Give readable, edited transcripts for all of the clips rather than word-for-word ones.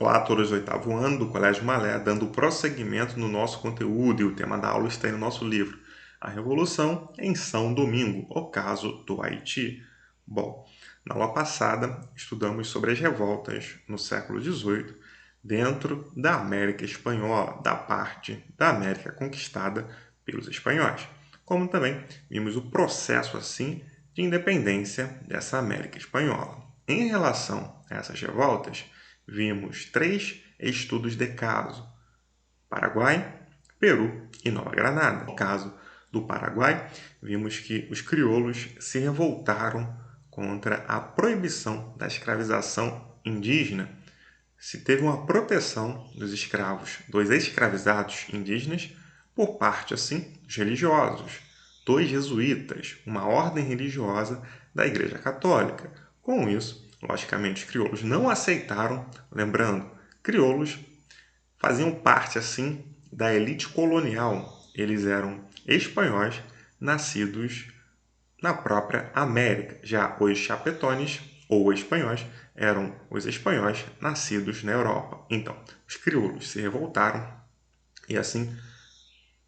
Olá a todos do oitavo ano do Colégio Malé, dando prosseguimento no nosso conteúdo, e o tema da aula está aí no nosso livro, A Revolução em São Domingo, o caso do Haiti. Bom, na aula passada estudamos sobre as revoltas no século XVIII dentro da América Espanhola, da parte da América conquistada pelos espanhóis, como também vimos o processo assim de independência dessa América Espanhola. Em relação a essas revoltas, vimos 3 estudos de caso: Paraguai, Peru e Nova Granada. No caso do Paraguai, vimos que os crioulos se revoltaram contra a proibição da escravização indígena. Se teve uma proteção dos escravos, dos escravizados indígenas, por parte, assim, dos religiosos, dos jesuítas, uma ordem religiosa da Igreja Católica. Com isso, logicamente, os crioulos não aceitaram, lembrando, crioulos faziam parte, assim, da elite colonial. Eles eram espanhóis nascidos na própria América. Já os chapetones, ou espanhóis, eram os espanhóis nascidos na Europa. Então, os crioulos se revoltaram e, assim,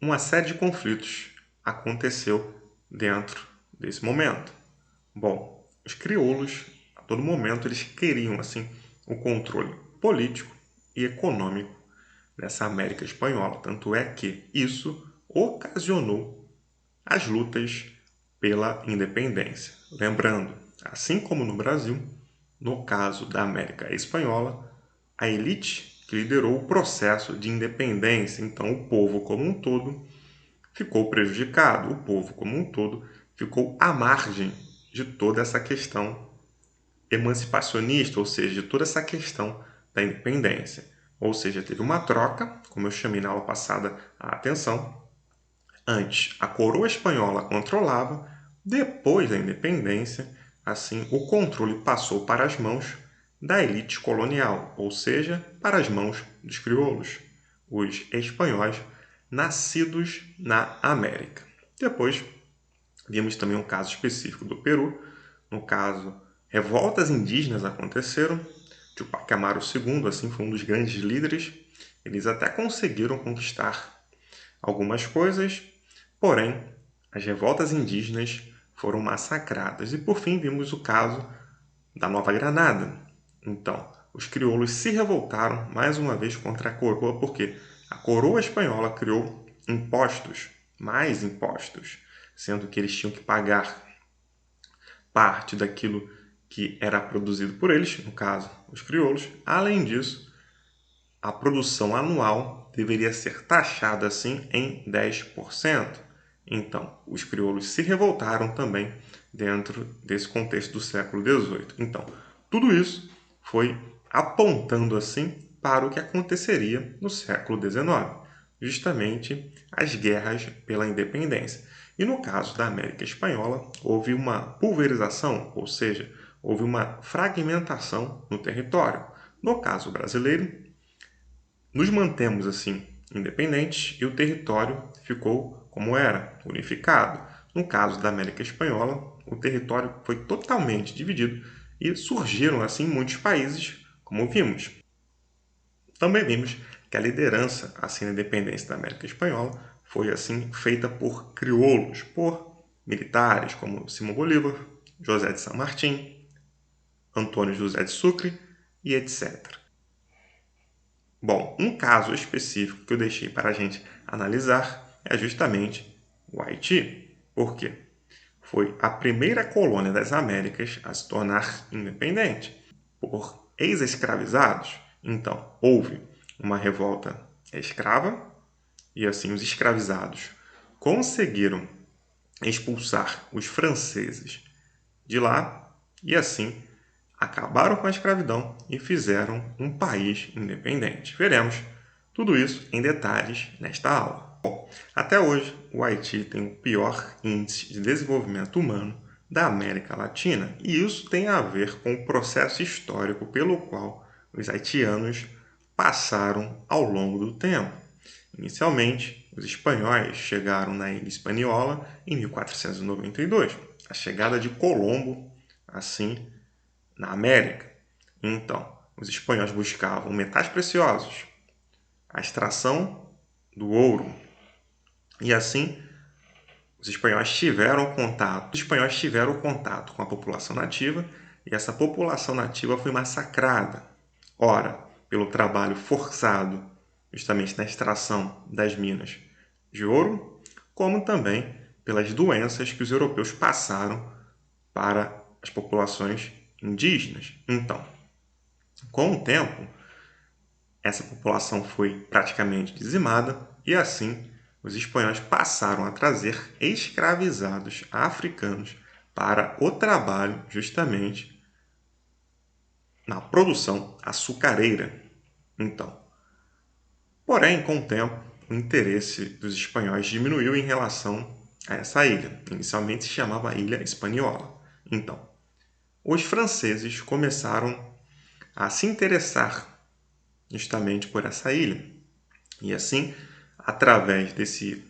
uma série de conflitos aconteceu dentro desse momento. Bom, os crioulos, a todo momento, eles queriam, assim, o controle político e econômico dessa América Espanhola. Tanto é que isso ocasionou as lutas pela independência. Lembrando, assim como no Brasil, no caso da América Espanhola, a elite que liderou o processo de independência, então o povo como um todo ficou prejudicado, o povo como um todo ficou à margem de toda essa questão emancipacionista, ou seja, de toda essa questão da independência. Ou seja, teve uma troca, como eu chamei na aula passada a atenção. Antes, a coroa espanhola controlava, depois da independência, assim, o controle passou para as mãos da elite colonial, ou seja, para as mãos dos crioulos, os espanhóis nascidos na América. Depois, vimos também um caso específico do Peru. No caso, revoltas indígenas aconteceram. Tupac Amaru II, assim, foi um dos grandes líderes. Eles até conseguiram conquistar algumas coisas, porém, as revoltas indígenas foram massacradas. E por fim, vimos o caso da Nova Granada. Então, os crioulos se revoltaram mais uma vez contra a coroa, porque a coroa espanhola criou impostos, mais impostos, sendo que eles tinham que pagar parte daquilo que era produzido por eles, no caso, os crioulos. Além disso, a produção anual deveria ser taxada assim em 10%. Então, os crioulos se revoltaram também dentro desse contexto do século XVIII. Então, tudo isso foi apontando assim para o que aconteceria no século XIX, justamente as guerras pela independência. E no caso da América Espanhola, houve uma pulverização, ou seja, houve uma fragmentação no território. No caso brasileiro, nos mantemos assim independentes e o território ficou como era, unificado. No caso da América Espanhola, o território foi totalmente dividido e surgiram assim muitos países, como vimos. Também vimos que a liderança assim na independência da América Espanhola foi assim feita por crioulos, por militares como Simão Bolívar, José de San Martín, Antônio José de Sucre e etc. Bom, um caso específico que eu deixei para a gente analisar é justamente o Haiti. Por quê? Foi a primeira colônia das Américas a se tornar independente por ex-escravizados. Então, houve uma revolta escrava e assim os escravizados conseguiram expulsar os franceses de lá e assim acabaram com a escravidão e fizeram um país independente. Veremos tudo isso em detalhes nesta aula. Bom, até hoje, o Haiti tem o pior índice de desenvolvimento humano da América Latina, e isso tem a ver com o processo histórico pelo qual os haitianos passaram ao longo do tempo. Inicialmente, os espanhóis chegaram na Ilha Hispaniola em 1492. A chegada de Colombo, assim, na América. Então, os espanhóis buscavam metais preciosos, a extração do ouro, e assim os espanhóis tiveram contato com a população nativa, e essa população nativa foi massacrada, ora pelo trabalho forçado justamente na extração das minas de ouro, como também pelas doenças que os europeus passaram para as populações indígenas. Então, com o tempo, essa população foi praticamente dizimada e assim os espanhóis passaram a trazer escravizados africanos para o trabalho justamente na produção açucareira. Então, porém, com o tempo, o interesse dos espanhóis diminuiu em relação a essa ilha. Inicialmente se chamava Ilha Espanhola. Então, os franceses começaram a se interessar justamente por essa ilha. E assim, através desse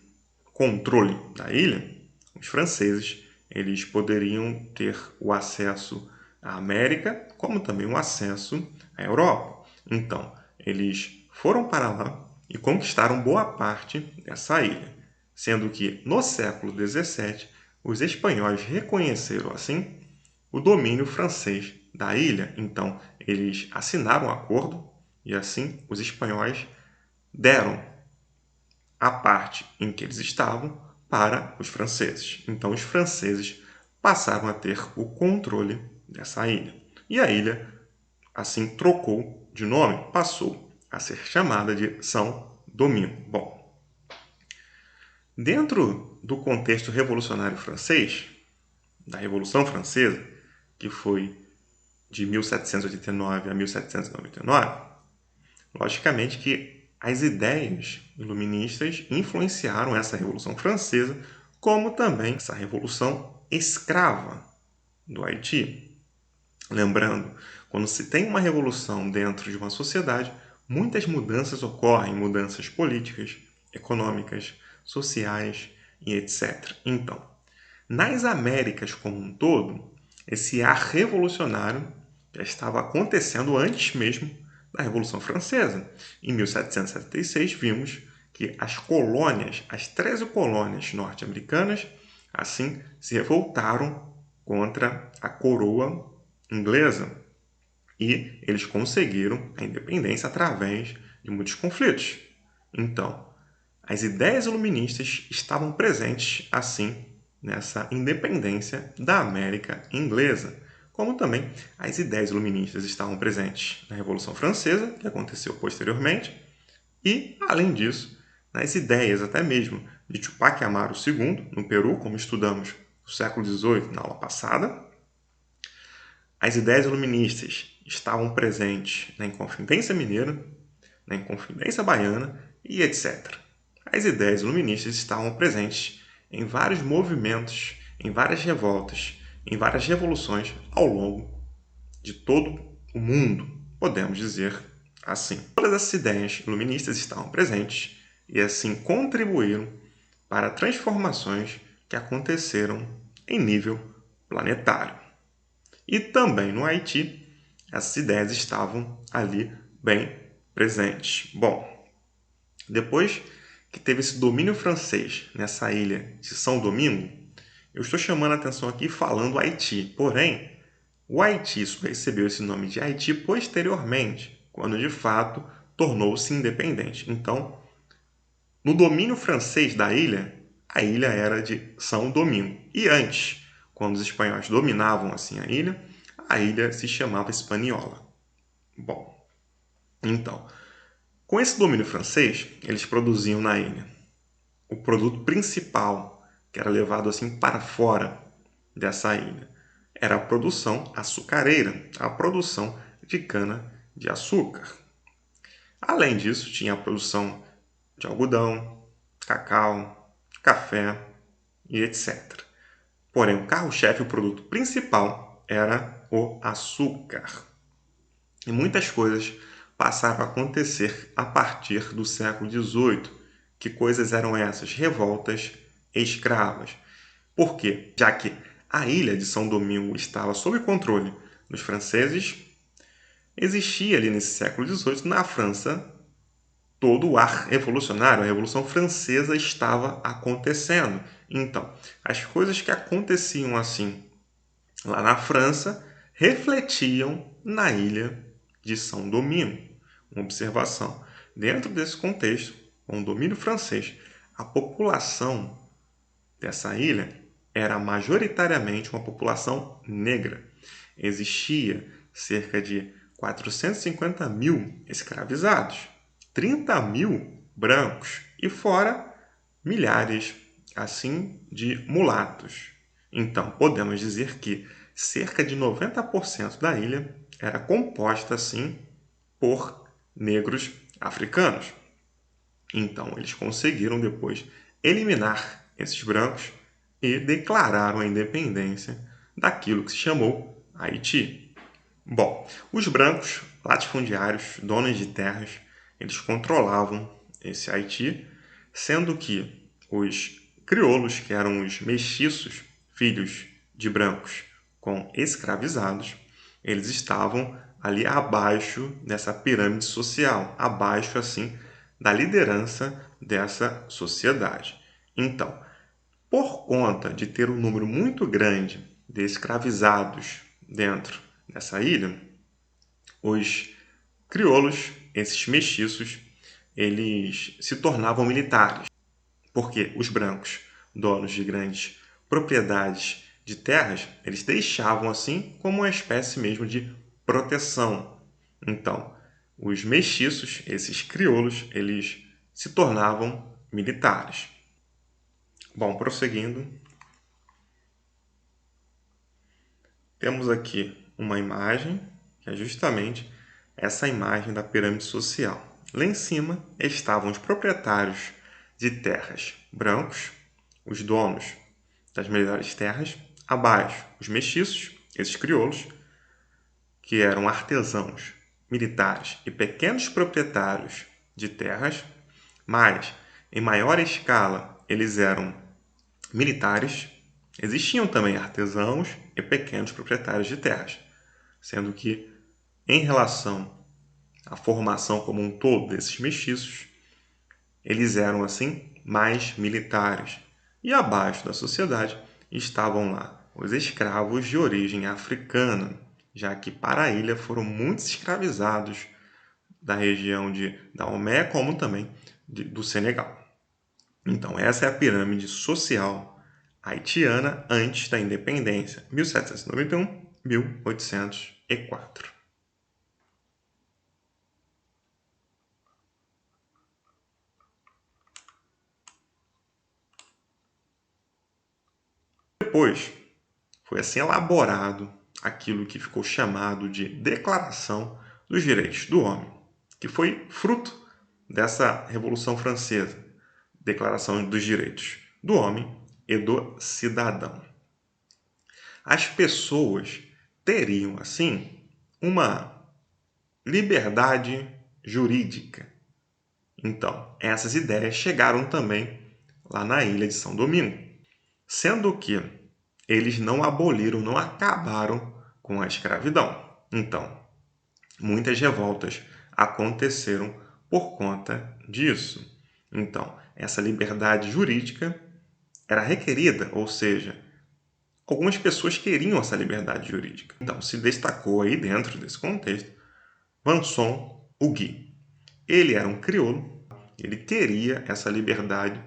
controle da ilha, os franceses eles poderiam ter o acesso à América, como também o acesso à Europa. Então, eles foram para lá e conquistaram boa parte dessa ilha, sendo que no século XVII os espanhóis reconheceram assim o domínio francês da ilha. Então, eles assinaram um acordo e assim os espanhóis deram a parte em que eles estavam para os franceses. Então, os franceses passaram a ter o controle dessa ilha. E a ilha, assim, trocou de nome, passou a ser chamada de São Domingo. Bom, dentro do contexto revolucionário francês, da Revolução Francesa, que foi de 1789 a 1799, logicamente que as ideias iluministas influenciaram essa Revolução Francesa, como também essa Revolução Escrava do Haiti. Lembrando, quando se tem uma revolução dentro de uma sociedade, muitas mudanças ocorrem, mudanças políticas, econômicas, sociais e etc. Então, nas Américas como um todo, esse ar revolucionário já estava acontecendo antes mesmo da Revolução Francesa. Em 1776, vimos que as colônias, as 13 colônias norte-americanas, assim se revoltaram contra a coroa inglesa e eles conseguiram a independência através de muitos conflitos. Então, as ideias iluministas estavam presentes, assim, nessa independência da América inglesa, como também as ideias iluministas estavam presentes na Revolução Francesa, que aconteceu posteriormente, e, além disso, nas ideias até mesmo de Tupac Amaru II, no Peru, como estudamos no século XVIII na aula passada. As ideias iluministas estavam presentes na Inconfidência Mineira, na Inconfidência Baiana e etc. As ideias iluministas estavam presentes em vários movimentos, em várias revoltas, em várias revoluções ao longo de todo o mundo, podemos dizer assim. Todas essas ideias iluministas estavam presentes e assim contribuíram para transformações que aconteceram em nível planetário. E também no Haiti, essas ideias estavam ali bem presentes. Bom, depois que teve esse domínio francês nessa ilha de São Domingo, eu estou chamando a atenção aqui falando Haiti. Porém, o Haiti só recebeu esse nome de Haiti posteriormente, quando de fato tornou-se independente. Então, no domínio francês da ilha, a ilha era de São Domingo. E antes, quando os espanhóis dominavam assim a ilha se chamava Hispaniola. Bom, então, com esse domínio francês, eles produziam na ilha o produto principal que era levado assim para fora dessa ilha. Era a produção açucareira, a produção de cana de açúcar. Além disso, tinha a produção de algodão, cacau, café e etc. Porém, o carro-chefe, o produto principal, era o açúcar. E muitas coisas passaram a acontecer a partir do século XVIII. Que coisas eram essas? Revoltas escravas. Por quê? Já que a ilha de São Domingo estava sob controle dos franceses, existia ali nesse século XVIII, na França, todo o ar revolucionário. A Revolução Francesa estava acontecendo. Então, as coisas que aconteciam assim lá na França refletiam na ilha de São Domingo. Uma observação. Dentro desse contexto, com o domínio francês, a população dessa ilha era majoritariamente uma população negra. Existia cerca de 450 mil escravizados, 30 mil brancos e fora milhares assim de mulatos. Então, podemos dizer que cerca de 90% da ilha era composta assim por negros africanos. Então, eles conseguiram depois eliminar esses brancos e declararam a independência daquilo que se chamou Haiti. Bom, os brancos, latifundiários, donos de terras, eles controlavam esse Haiti, sendo que os crioulos, que eram os mestiços, filhos de brancos com escravizados, eles estavam ali abaixo dessa pirâmide social, abaixo assim da liderança dessa sociedade. Então, por conta de ter um número muito grande de escravizados dentro dessa ilha, os crioulos, esses mestiços, eles se tornavam militares, porque os brancos, donos de grandes propriedades de terras, eles deixavam assim como uma espécie mesmo de proteção. Então, os mestiços, esses crioulos, eles se tornavam militares. Bom, prosseguindo, temos aqui uma imagem, que é justamente essa imagem da pirâmide social. Lá em cima estavam os proprietários de terras brancos, os donos das melhores terras. Abaixo, os mestiços, esses crioulos, que eram artesãos, militares e pequenos proprietários de terras, mas em maior escala eles eram militares. Existiam também artesãos e pequenos proprietários de terras, sendo que, em relação à formação como um todo desses mestiços, eles eram assim mais militares. E abaixo da sociedade estavam lá os escravos de origem africana, já que para a ilha foram muitos escravizados da região de Daomé, como também do Senegal. Então, essa é a pirâmide social haitiana antes da independência, 1791-1804. Depois, foi assim elaborado aquilo que ficou chamado de Declaração dos Direitos do Homem, que foi fruto dessa Revolução Francesa, Declaração dos Direitos do Homem e do Cidadão. As pessoas teriam, assim, uma liberdade jurídica. Então, essas ideias chegaram também lá na ilha de São Domingo, sendo que eles não aboliram, não acabaram com a escravidão. Então, muitas revoltas aconteceram por conta disso. Então, essa liberdade jurídica era requerida, ou seja, algumas pessoas queriam essa liberdade jurídica. Então, se destacou aí dentro desse contexto Vanson Hugui. Ele era um crioulo, ele queria essa liberdade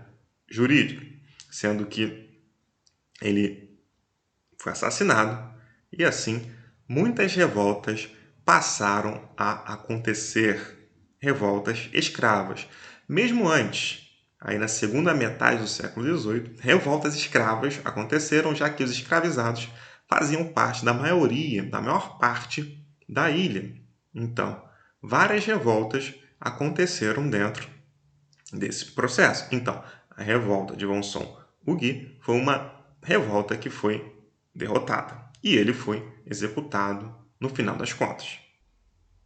jurídica, sendo que ele foi assassinado e assim muitas revoltas passaram a acontecer, revoltas escravas. Mesmo antes, aí na segunda metade do século XVIII, revoltas escravas aconteceram, já que os escravizados faziam parte da maioria, da maior parte da ilha. Então, várias revoltas aconteceram dentro desse processo. Então, a revolta de Vanson Hugui foi uma revolta que foi derrotada e ele foi executado no final das contas.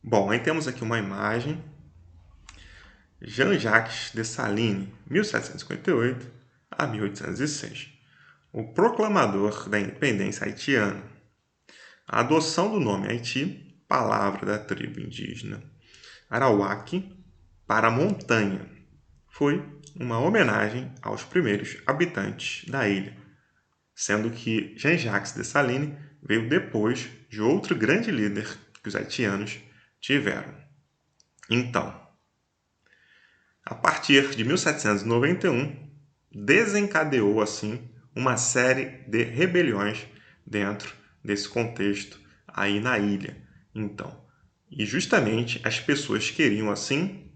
Bom, aí temos aqui uma imagem. Jean-Jacques Dessalines, 1758 a 1806. O proclamador da independência haitiana. A adoção do nome Haiti palavra da tribo indígena Arawak para montanha. Foi uma homenagem aos primeiros habitantes da ilha, sendo que Jean-Jacques Dessalines veio depois de outro grande líder que os haitianos tiveram. Então, a partir de 1791, desencadeou assim uma série de rebeliões dentro desse contexto aí na ilha. Então, e justamente as pessoas queriam assim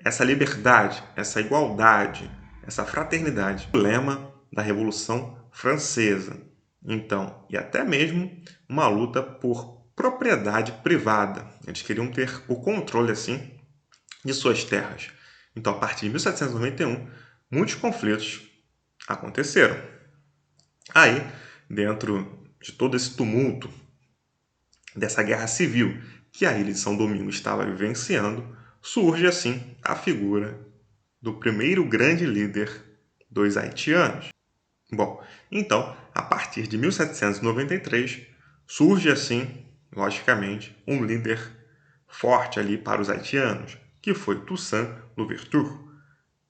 essa liberdade, essa igualdade, essa fraternidade, o lema da Revolução Francesa. Então, e até mesmo uma luta por propriedade privada. Eles queriam ter o controle assim de suas terras. Então, a partir de 1791, muitos conflitos aconteceram. Aí, dentro de todo esse tumulto dessa guerra civil que a ilha de São Domingos estava vivenciando, surge assim a figura do primeiro grande líder dos haitianos. Bom, então, a partir de 1793, surge assim, logicamente, um líder forte ali para os haitianos, que foi Toussaint Louverture.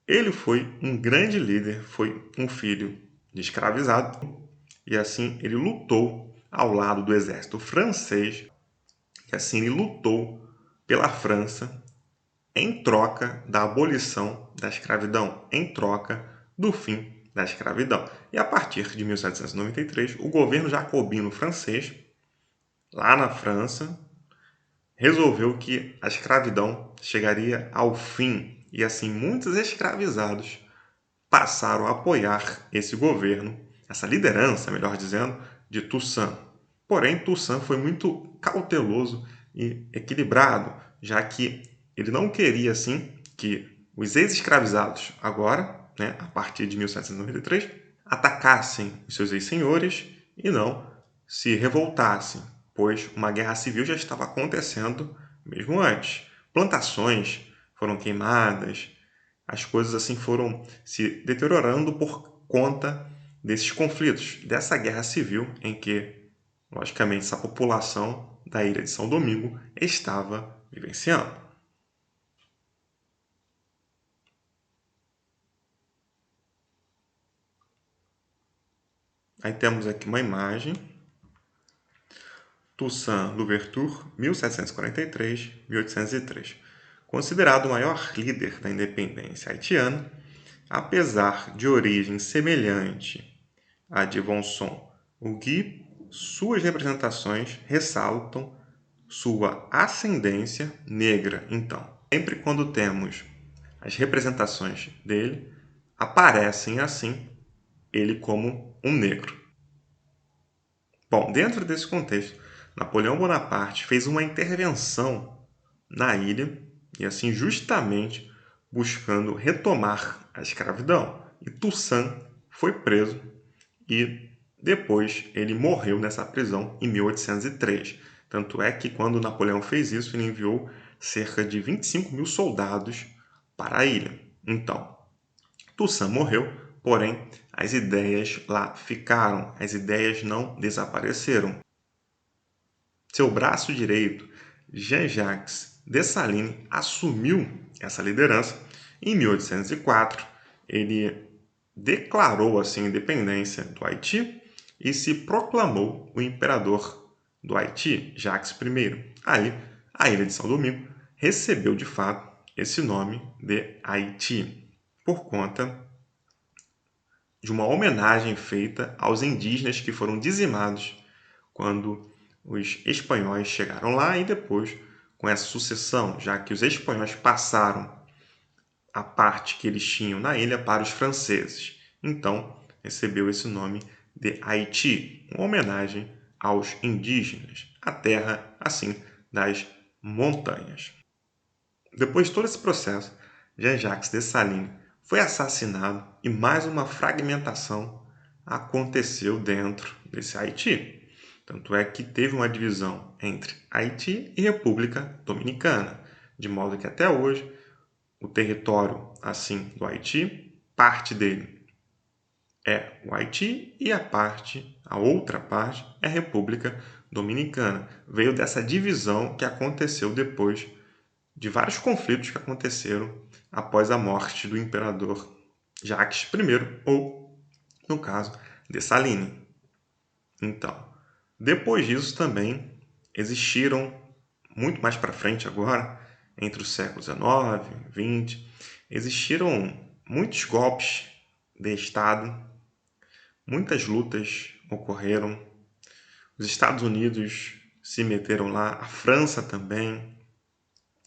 Ele foi um grande líder, foi um filho de escravizado, e assim ele lutou ao lado do exército francês, e assim ele lutou pela França em troca da abolição da escravidão, em troca do fim da escravidão. E a partir de 1793, o governo jacobino francês, lá na França, resolveu que a escravidão chegaria ao fim e assim muitos escravizados passaram a apoiar esse governo, essa liderança, melhor dizendo, de Toussaint. Porém, Toussaint foi muito cauteloso e equilibrado, já que ele não queria assim que os ex-escravizados agora, a partir de 1793, atacassem os seus ex-senhores e não se revoltassem, pois uma guerra civil já estava acontecendo mesmo antes. Plantações foram queimadas, as coisas assim foram se deteriorando por conta desses conflitos, dessa guerra civil em que, logicamente, essa população da ilha de São Domingo estava vivenciando. Aí temos aqui uma imagem. Toussaint Louverture, 1743-1803. Considerado o maior líder da independência haitiana, apesar de origem semelhante à de Vonson Ugui, suas representações ressaltam sua ascendência negra. Então, sempre quando temos as representações dele, aparecem assim ele como um negro. Bom, dentro desse contexto, Napoleão Bonaparte fez uma intervenção na ilha e assim justamente buscando retomar a escravidão. E Toussaint foi preso e depois ele morreu nessa prisão em 1803. Tanto é que quando Napoleão fez isso, ele enviou cerca de 25 mil soldados para a ilha. Então, Toussaint morreu, porém as ideias lá ficaram, as ideias não desapareceram. Seu braço direito, Jean-Jacques Dessalines, assumiu essa liderança. Em 1804, ele declarou assim a independência do Haiti e se proclamou o imperador do Haiti, Jacques I. Aí, a ilha de São Domingo recebeu de fato esse nome de Haiti, por conta de uma homenagem feita aos indígenas que foram dizimados quando os espanhóis chegaram lá e depois com essa sucessão, já que os espanhóis passaram a parte que eles tinham na ilha para os franceses. Então, recebeu esse nome de Haiti, uma homenagem aos indígenas, a terra, assim, das montanhas. Depois de todo esse processo, Jean-Jacques Dessalines foi assassinado e mais uma fragmentação aconteceu dentro desse Haiti. Tanto é que teve uma divisão entre Haiti e República Dominicana, de modo que até hoje o território assim do Haiti, parte dele é o Haiti e a outra parte é a República Dominicana. Veio dessa divisão que aconteceu depois de vários conflitos que aconteceram após a morte do imperador Jacques I, ou, no caso, Dessalines. Então, depois disso também existiram, muito mais para frente agora, entre os séculos XIX e XX, existiram muitos golpes de Estado, muitas lutas ocorreram, os Estados Unidos se meteram lá, a França também,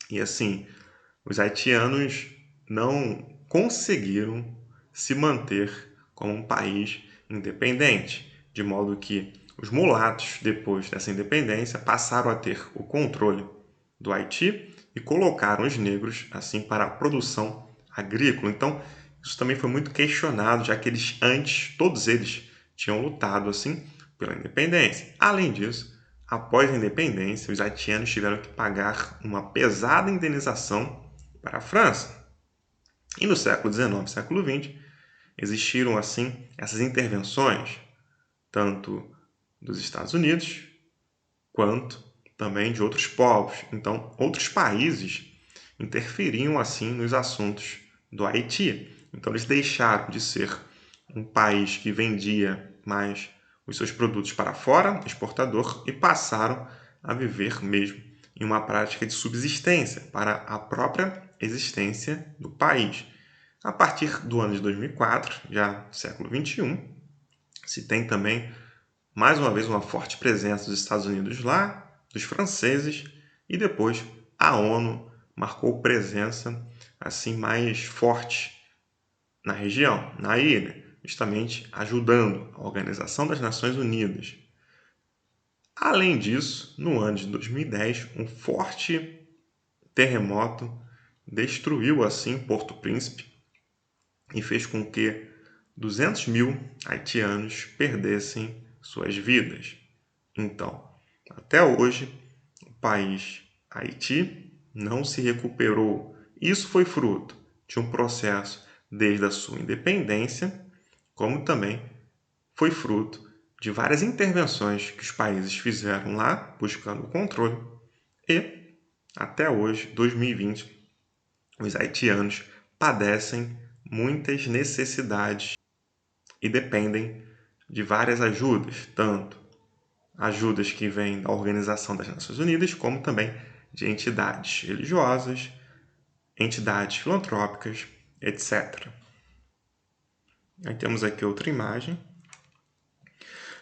e assim, os haitianos não conseguiram se manter como um país independente, de modo que os mulatos, depois dessa independência, passaram a ter o controle do Haiti e colocaram os negros assim para a produção agrícola. Então, isso também foi muito questionado, já que eles antes, todos eles, tinham lutado assim pela independência. Além disso, após a independência, os haitianos tiveram que pagar uma pesada indenização para a França. E no século XIX, século XX, existiram assim essas intervenções, tanto dos Estados Unidos quanto também de outros povos. Então, outros países interferiam assim nos assuntos do Haiti. Então, eles deixaram de ser um país que vendia mais os seus produtos para fora, exportador, e passaram a viver mesmo em uma prática de subsistência para a própria existência do país. A partir do ano de 2004, já século XXI, se tem também mais uma vez uma forte presença dos Estados Unidos lá, dos franceses, e depois a ONU marcou presença assim mais forte na região, na ilha, justamente ajudando a Organização das Nações Unidas. Além disso, no ano de 2010, um forte terremoto destruiu assim Porto Príncipe e fez com que 200 mil haitianos perdessem suas vidas. Então, até hoje, o país Haiti não se recuperou. Isso foi fruto de um processo desde a sua independência, como também foi fruto de várias intervenções que os países fizeram lá, buscando o controle, e até hoje, 2020, os haitianos padecem muitas necessidades e dependem de várias ajudas, tanto ajudas que vêm da Organização das Nações Unidas, como também de entidades religiosas, entidades filantrópicas, etc. Aí temos aqui outra imagem.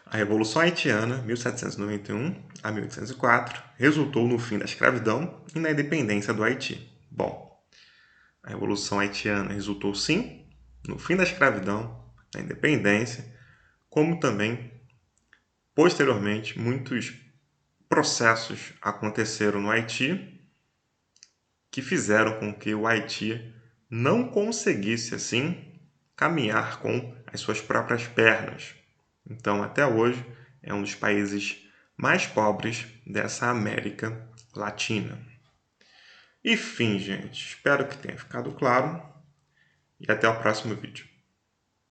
A Revolução Haitiana, 1791 a 1804, resultou no fim da escravidão e na independência do Haiti. Bom, a Revolução Haitiana resultou sim no fim da escravidão, na independência, como também, posteriormente, muitos processos aconteceram no Haiti que fizeram com que o Haiti não conseguisse, assim, caminhar com as suas próprias pernas. Então, até hoje, é um dos países mais pobres dessa América Latina. E fim, gente. Espero que tenha ficado claro e até o próximo vídeo.